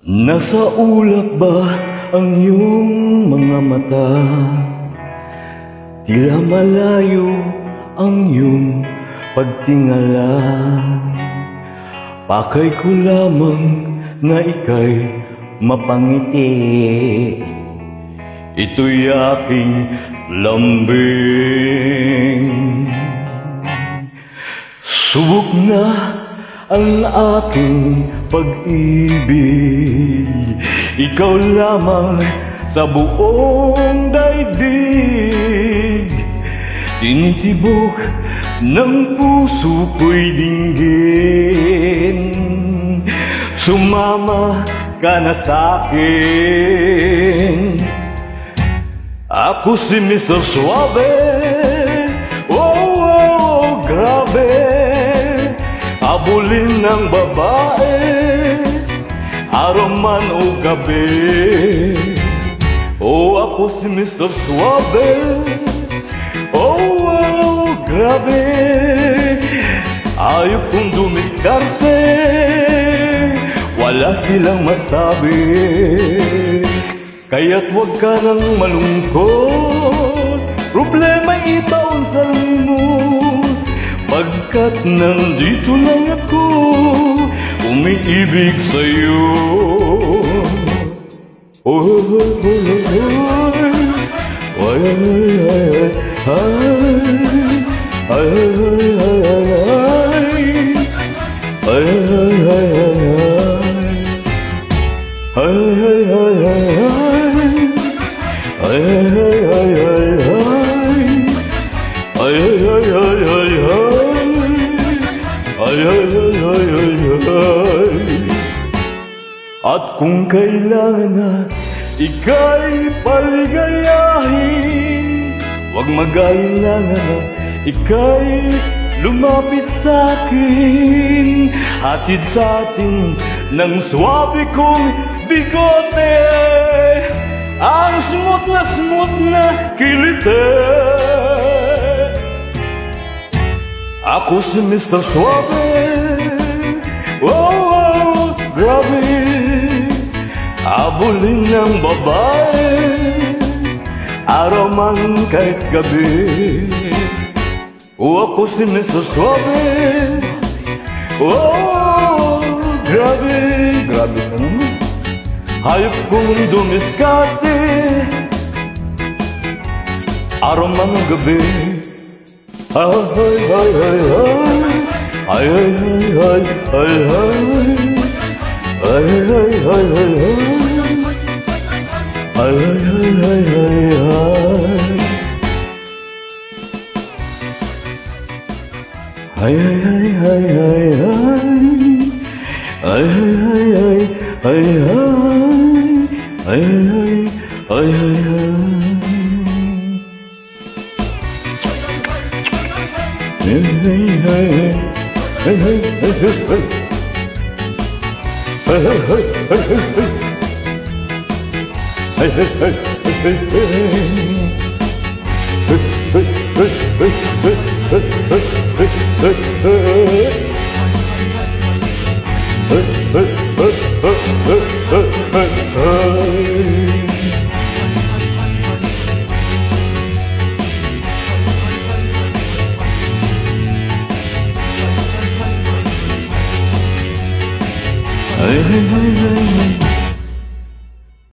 Nasa ulap ba ang iyong mga mata? Tila malayo ang iyong pagtingala. Pakay ko lamang na ika'y mapangiti. Ito'y aking lambing. Subok na ang aking pag-ibig, ikaw lamang sa buong daigdig. Tinitibok ng puso ko'y dinggin. Sumama ka na sa'kin. Ako si Mr. Suave. Oh, oh, grabe. Abulin ng babae, araw man o gabi. Oh, ako si Mr. Suave. Oh, wow, grabe. Ayaw kong dumiskarte, wala silang masabi. Kaya't huwag ka nang malungkot, problema itaon sa limot. Pagkat nandito lang ako, umiibig sa'yo. Oh, oh, oh, oh, oh, at kung kailangan na ika'y paligayahin, huwag mag-alala na ika'y lumapit sa'kin. Hatid sa'tin ng suwabe kong bigote, ang smooth na kilite. Ako si Mr. Suave. Oh, oh, grabe. Abulin ng babae, araw man kahit gabi. O ako si Mr. Suave. Oh, grabe. Grabe ka naman. Hayop kong dumiskarte, araw man ang gabi. Ay, ay, ay, ay, ay, ay, ay, ay, ay, ay, ay, ay, ay, ay, Hey, hey, hey, hey, hey.